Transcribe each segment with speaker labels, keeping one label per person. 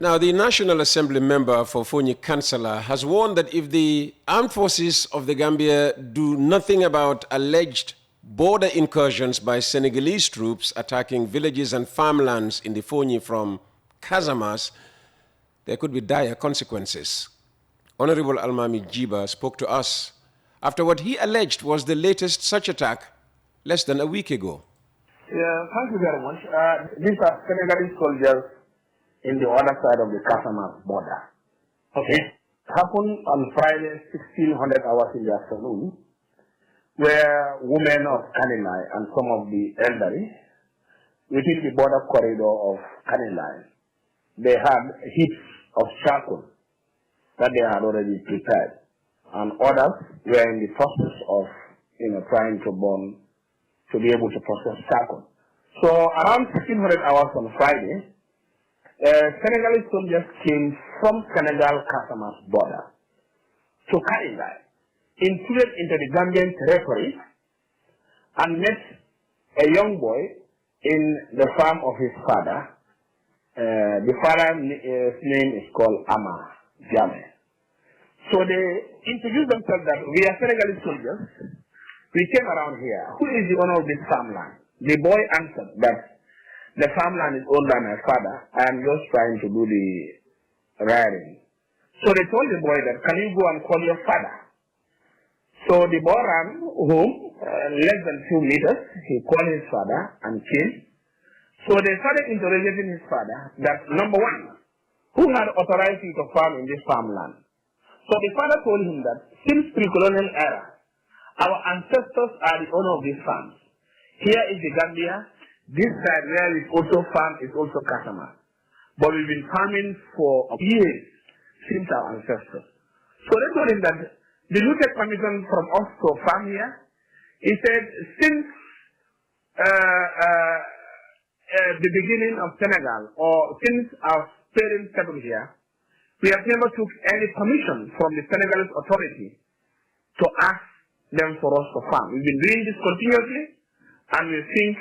Speaker 1: Now, the National Assembly member for Fonyi Councillor has warned that if the armed forces of the Gambia do nothing about alleged border incursions by Senegalese troops attacking villages and farmlands in the Fonyi from Casamas, there could be dire consequences. Honorable Almami Jiba spoke to us after what he alleged was the latest such attack less than a week ago.
Speaker 2: Yeah, thank you very much. These are Senegalese soldiers in the other side of the Casamas border. Okay. It happened on Friday, 1600 hours in the afternoon, where women of Kanilai and some of the elderly within the border corridor of Kanilai, they had heaps of charcoal that they had already prepared, and others were in the process of, trying to burn to be able to process charcoal. So around 1600 hours on Friday, Senegalese soldiers came from Senegal-Casamas border to Kanilai, intruded into the Gambian territory, and met a young boy in the farm of his father. The father's name is called Ama Jame. So they introduced themselves that we are Senegalese soldiers. We came around here. Who is the owner of this farmland? The boy answered that the farmland is owned by my father. I am just trying to do the rearing. So they told the boy that, can you go and call your father? So the boy ran home, less than 2 meters. He called his father and came. So they started interrogating his father that, number one, who had authorized you to farm in this farmland? So the father told him that since pre-colonial era, our ancestors are the owner of these farms. Here is the Gambia. This side where we also farm is also Casamas. But we've been farming for years since our ancestors. So they told him that they look at permission from us to farm here. He said, since the beginning of Senegal, or since our parents settled here, we have never took any permission from the Senegalese authority to ask them for us to farm. We've been doing this continuously, and we think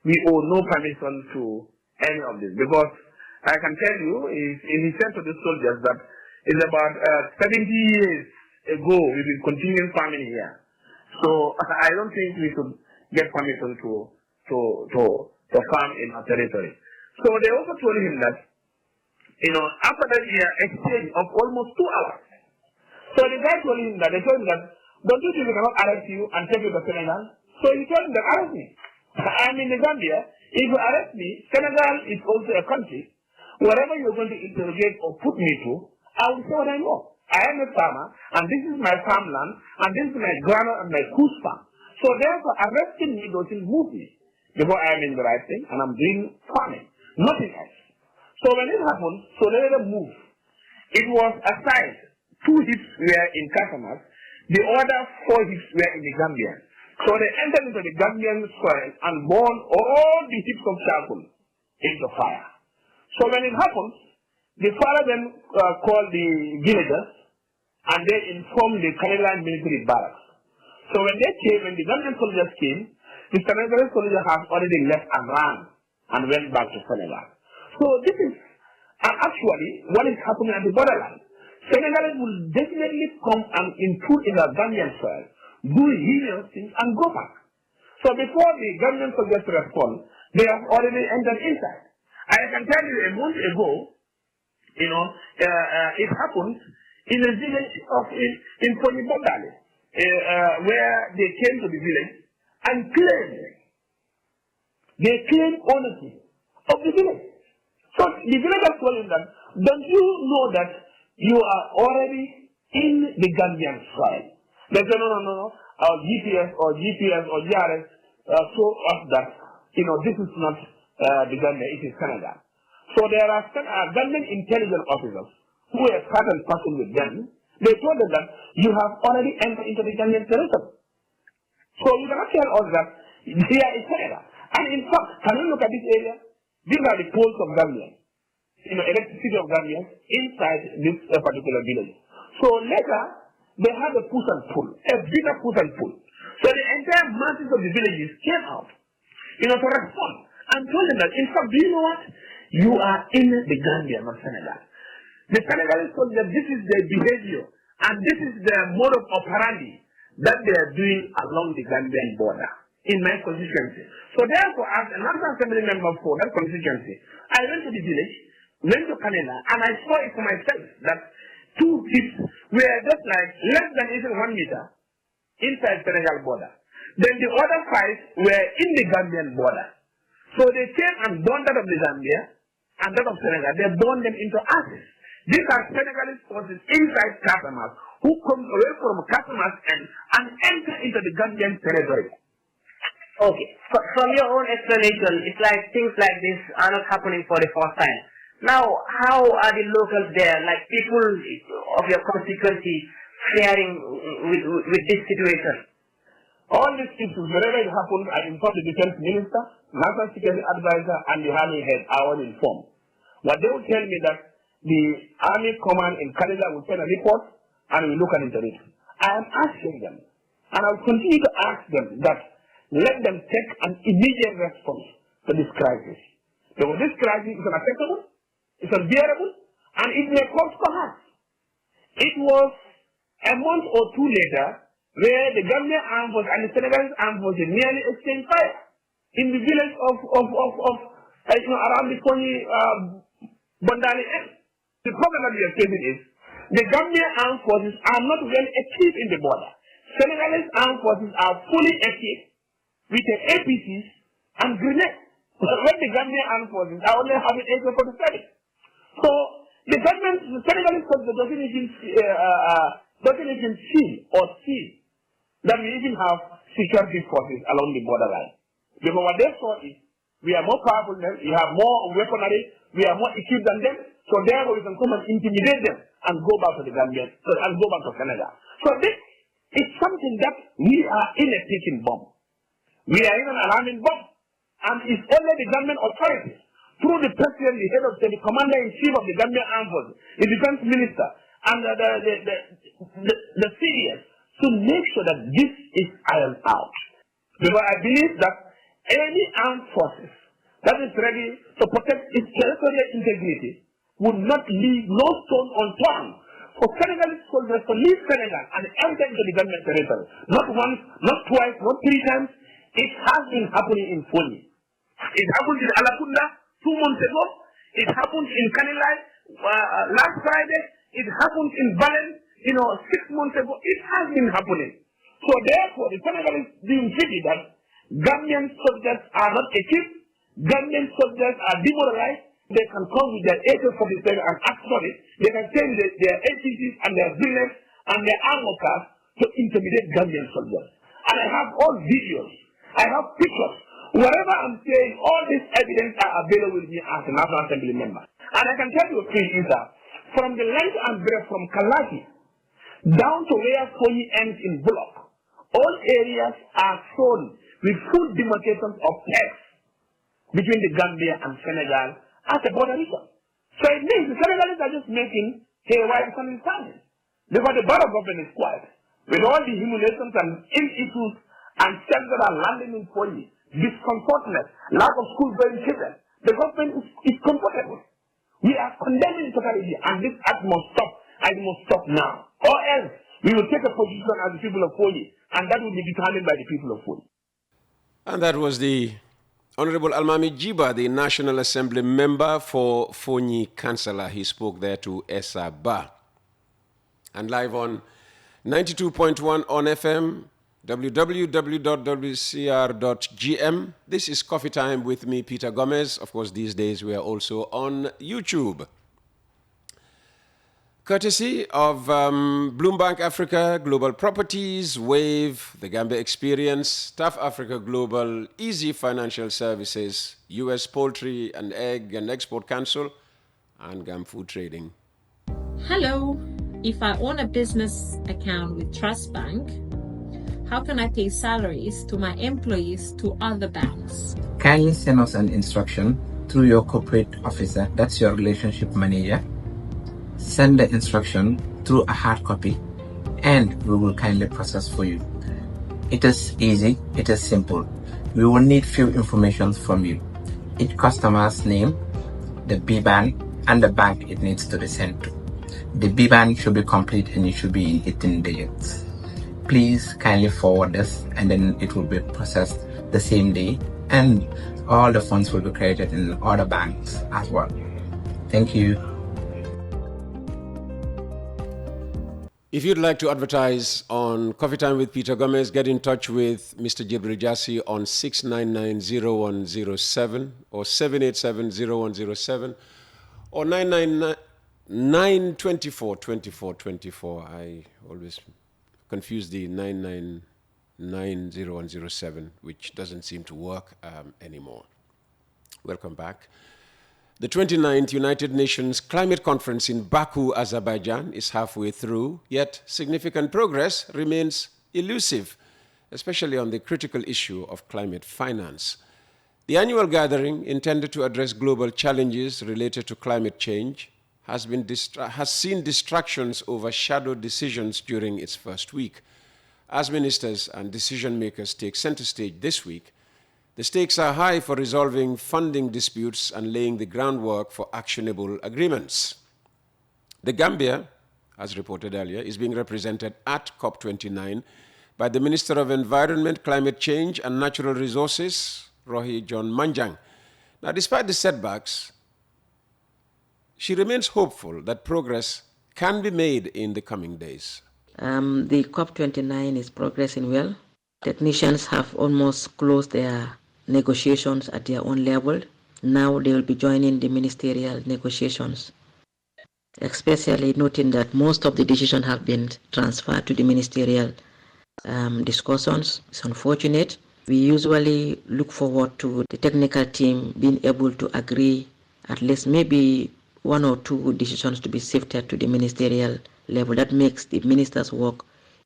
Speaker 2: we owe no permission to any of this. Because I can tell you, he said to the soldiers that it's about 70 years ago we've been continuing farming here. So I don't think we should get permission to farm in our territory. So they also told him that, after that exchange of almost 2 hours, so the guy told him that, don't you think we cannot arrest you and take you to Senegal? So he told him that, arrest me. I'm in the Gambia. If you arrest me, Senegal is also a country. Wherever you're going to interrogate or put me to, I will say what I know. I am a farmer, and this is my farmland, and this is my grandma and my goose farm. So therefore, arresting me doesn't move me, because I am in the right thing, and I'm doing farming, nothing else. So when it happened, so they let them move. It was aside, 2 heaps were in Casamas, the other 4 heaps were in the Gambia. So they entered into the Gambian soil and burned all the heaps of charcoal into fire. So when it happened, the father then called the villagers, and they informed the Kanilai military barracks. So when they came, when the Gambian soldiers came, the Senegalese soldiers have already left and ran and went back to Senegal. So this is actually what is happening at the borderline. Senegalese will definitely come and intrude in the Gambian soil, do heinous things, and go back. So before the Gambian soldiers respond, they have already entered inside. I can tell you a month ago, it happened in a village in Fonyi-Bondale, where they came to the village and claimed ownership of the village. So the villagers told him that, don't you know that you are already in the Gambian soil? They said, no. Our GPS or GRS show us that, this is not the Gambia, it is Senegal. So there are Gambian intelligence officers who were part and parcel with them. They told them that you have already entered into the Gambian territory. So you cannot tell us that here is Senegal. And in fact, can you look at this area? These are the poles of Gambia, electricity of Gambia inside this particular village. So later, they had a push and pull, a bigger push and pull. So the entire masses of the villages came out, to respond and told them that, in fact, do you know what? you are in the Gambia, not Senegal. The Senegalese soldiers, this is their behavior, and this is their mode of operandi that they are doing along the Gambian border in my constituency. So therefore, as a National Assembly member for that constituency, I went to the village, went to Canela, and I saw it for myself that two ships were just like less than even 1 meter inside Senegal border. Then the other 5 were in the Gambian border. So they came and burned that of the Gambia and that of Senegal. They burned them into ashes. These are Senegalese forces inside Casamas who come away from Casamas and enter into the Gambian territory.
Speaker 3: Okay. From your own explanation, it's like things like this are not happening for the first time. Now, how are the locals there, like people of your constituency, faring with this situation?
Speaker 2: All these issues, wherever it happens, I inform the defense minister, national security advisor, and the army head are all informed. What they will tell me that the army command in Canada will send a report and we look into it. I am asking them, and I will continue to ask them that let them take an immediate response to this crisis. Because this crisis is unacceptable, it's unbearable, and it may cause collapse. It was a month or two later where the Gambian armed forces and the Senegalese armed forces nearly exchanged fire in the village around the Kony Bandali end. The problem that we are facing is the Gambian armed forces are not well equipped in the border. Senegalese armed forces are fully equipped with the APCs and grenades. When the Gambian armed forces are only having AK-47. So the government, the Senegalese government doesn't even see that we even have security forces along the borderline. Because what they saw is we are more powerful than them, we have more weaponry, we are more equipped than them, so therefore we can come and intimidate them and go back to the Gambia, and go back to Canada. So this is something that we are in a ticking bomb. We are in an alarming bomb. And it's only the government authorities, through the president, the head of state, the commander-in-chief of the Gambian Armed Forces, the defense minister, and the CDS, to make sure that this is ironed out. Because I believe that any armed forces that is ready to protect its territorial integrity would not leave no stone unturned for Senegalese soldiers to leave Senegal and enter into the government territory. Not once, not twice, not 3 times. It has been happening in Foni. It happened in Alakunda 2 months ago. It happened in Kanilai last Friday. It happened in Balen, 6 months ago. It has been happening. So therefore, the Senegalese being pity that Gambian soldiers are not equipped, Gambian soldiers are demoralized. They can come with their AK-47 and act for it. They can send their APCs and their bullets and their armor cars to intimidate Gambian soldiers. And I have all videos. I have pictures. Whatever I'm saying, all this evidence are available with me as a National Assembly member. And I can tell you a thing is that from the length and breadth from Kalaki down to where Foni ends in Bullock, all areas are shown with full demarcations of text between the Gambia and Senegal as a border region. So it means the Senegalese are just making haywire misunderstandings because the border government is quiet. With all the humiliations and ill issues and steps that are landing in Foni, discomfortness, lack of school-going children, the government is comfortable. We are condemning totality, and this act must stop, and it must stop now. Or else, we will take a position as the people of Foni, and that will be determined by the people of Foni.
Speaker 1: And that was the Honorable Almami Jiba, the National Assembly member for Foni Councillor. He spoke there to Esa Ba. And live on 92.1 on FM, www.wcr.gm. This is Coffee Time with me, Peter Gomez. Of course, these days we are also on YouTube. Courtesy of Bloomberg Africa, Global Properties, Wave, The Gambia Experience, Tough Africa Global, Easy Financial Services, U.S. Poultry and Egg and Export Council, and GAM Food Trading.
Speaker 4: Hello. If I own a business account with Trust Bank, how can I pay salaries to my employees to other banks?
Speaker 5: Kindly send us an instruction through your corporate officer, that's your relationship manager. Send the instruction through a hard copy and we will kindly process for you. It is easy, it is simple. We will need few information from you. Each customer's name, the BBAN, and the bank it needs to be sent to. The BBAN should be complete and it should be in 18 digits. Please kindly forward this and then it will be processed the same day and all the funds will be credited in other banks as well. Thank you.
Speaker 1: If you'd like to advertise on Coffee Time with Peter Gomez, get in touch with Mr. Jibril Jassi on 699-0107 or 787-0107 or 999-924-2424. I always confuse the 999-0107, which doesn't seem to work anymore. Welcome back. The 29th United Nations Climate Conference in Baku, Azerbaijan is halfway through, yet significant progress remains elusive, especially on the critical issue of climate finance. The annual gathering, intended to address global challenges related to climate change, has seen distractions overshadow decisions during its first week. As ministers and decision makers take center stage this week, the stakes are high for resolving funding disputes and laying the groundwork for actionable agreements. The Gambia, as reported earlier, is being represented at COP29 by the Minister of Environment, Climate Change and Natural Resources, Rohi John Manjang. Now, despite the setbacks, she remains hopeful that progress can be made in the coming days.
Speaker 6: The COP29 is progressing well. Technicians have almost closed their negotiations at their own level. Now they will be joining the ministerial negotiations, especially noting that most of the decisions have been transferred to the ministerial discussions. It's unfortunate. We usually look forward to the technical team being able to agree at least maybe one or two decisions to be shifted to the ministerial level. That makes the ministers' work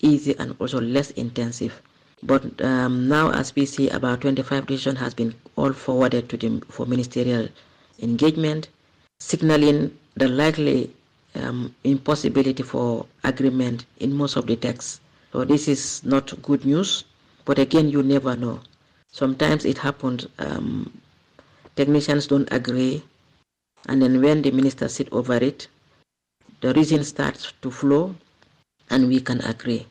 Speaker 6: easy and also less intensive. But now, as we see, about 25 decisions has been all forwarded to them for ministerial engagement, signaling the likely impossibility for agreement in most of the texts. So this is not good news, but again, you never know. Sometimes it happens, technicians don't agree, and then when the ministers sit over it, the reason starts to flow, and we can agree.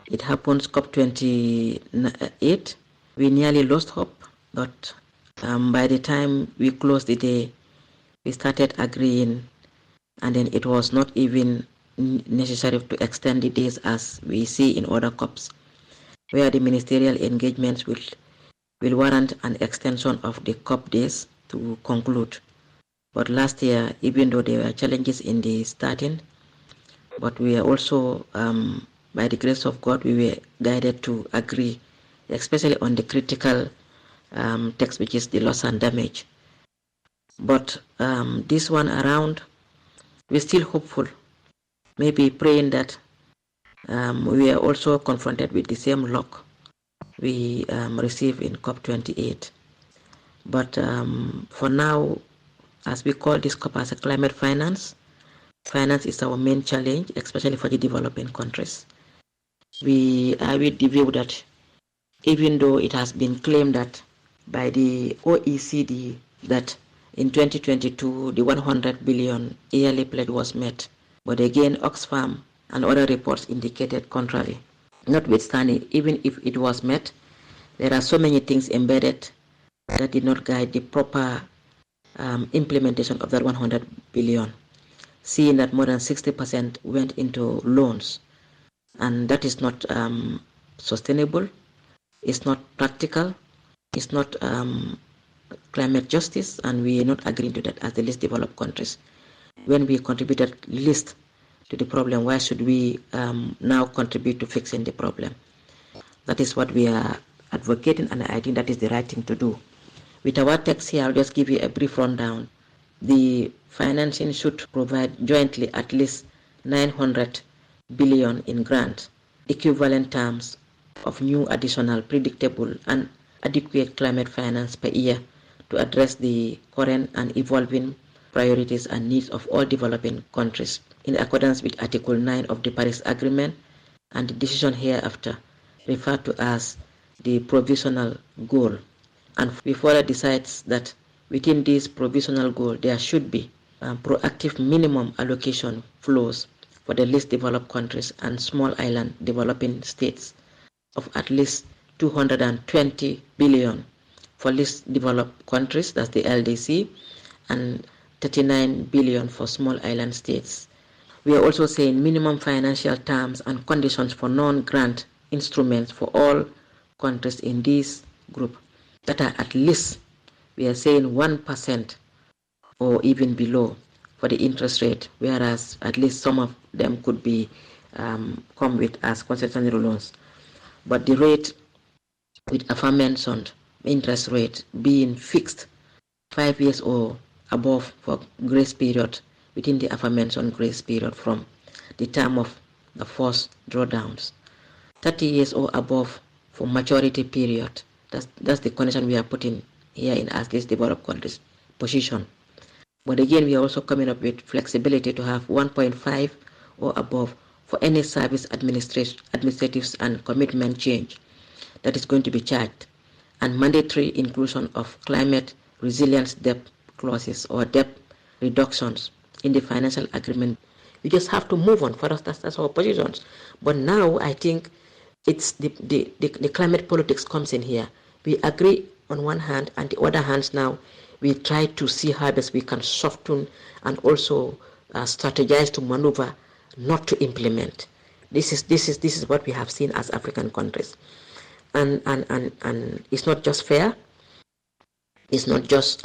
Speaker 6: It happens COP28. We nearly lost hope, but by the time we closed the day, we started agreeing, and then it was not even necessary to extend the days as we see in other COPs, where the ministerial engagements will warrant an extension of the COP days to conclude. But last year, even though there were challenges in the starting, but we are also by the grace of God, we were guided to agree, especially on the critical text, which is the loss and damage. But this one around, we're still hopeful, maybe praying that we are also confronted with the same luck we received in COP28. But for now, as we call this COP as a climate finance, finance is our main challenge, especially for the developing countries. We are with the view that even though it has been claimed that by the OECD that in 2022 the 100 billion yearly pledge was met, but again Oxfam and other reports indicated contrary. Notwithstanding, even if it was met, there are so many things embedded that did not guide the proper implementation of that 100 billion, seeing that more than 60% went into loans. And that is not sustainable, it's not practical, it's not climate justice, and we are not agreeing to that as the least developed countries. When we contributed least to the problem, why should we now contribute to fixing the problem? That is what we are advocating, and I think that is the right thing to do. With our text here, I'll just give you a brief rundown. The financing should provide jointly at least 900 billion in grants, equivalent terms of new additional predictable and adequate climate finance per year to address the current and evolving priorities and needs of all developing countries in accordance with Article 9 of the Paris Agreement and the decision hereafter referred to as the provisional goal. And we further decides that within this provisional goal, there should be proactive minimum allocation flows for the least developed countries and small island developing states of at least 220 billion for least developed countries, that's the LDC, and 39 billion for small island states. We are also saying minimum financial terms and conditions for non-grant instruments for all countries in this group that are at least, we are saying 1% or even below for the interest rate, whereas at least some of them could be come with as concessionary loans. But the rate with aforementioned interest rate being fixed 5 years or above for grace period within the aforementioned grace period from the time of the first drawdowns, 30 years or above for maturity period. That's the condition we are putting here in as least developed countries position. But again, we are also coming up with flexibility to have 1.5 or above for any service administratives and commitment change that is going to be charged, and mandatory inclusion of climate resilience debt clauses or debt reductions in the financial agreement. We just have to move on. For us, that's our positions. But now I think it's the climate politics comes in here. We agree on one hand, and the other hand now we try to see how best we can soften and also strategize to maneuver not to implement. This is what we have seen as African countries. And it's not just fair, it's not just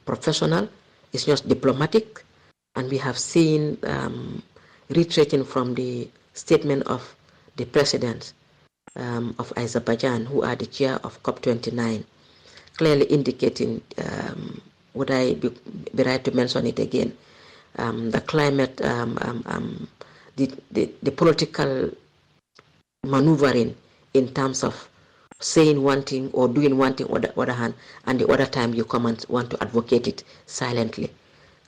Speaker 6: professional, it's just diplomatic. And we have seen retreating from the statement of the president of Azerbaijan, who are the chair of COP29, clearly indicating, would I be right to mention it again, the climate, the political maneuvering in terms of saying one thing or doing one thing on the other hand, and the other time you come and want to advocate it silently.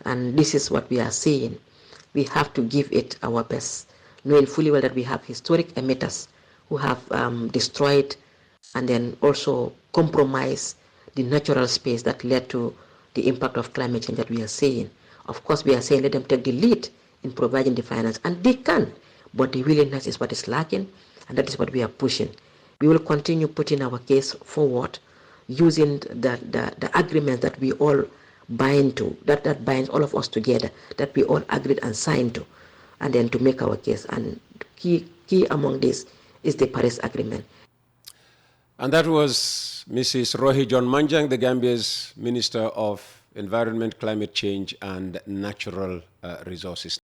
Speaker 6: And this is what we are saying. We have to give it our best, knowing fully well that we have historic emitters who have destroyed and then also compromised the natural space that led to the impact of climate change that we are seeing. Of course, we are saying let them take the lead in providing the finance, and they can, but the willingness is what is lacking, and that is what we are pushing. We will continue putting our case forward using the agreement that we all bind to, that binds all of us together, that we all agreed and signed to, and then to make our case. And key among this is the Paris Agreement.
Speaker 1: And that was Mrs. Rohi John Manjang, the Gambia's Minister of Environment, Climate Change and Natural Resources.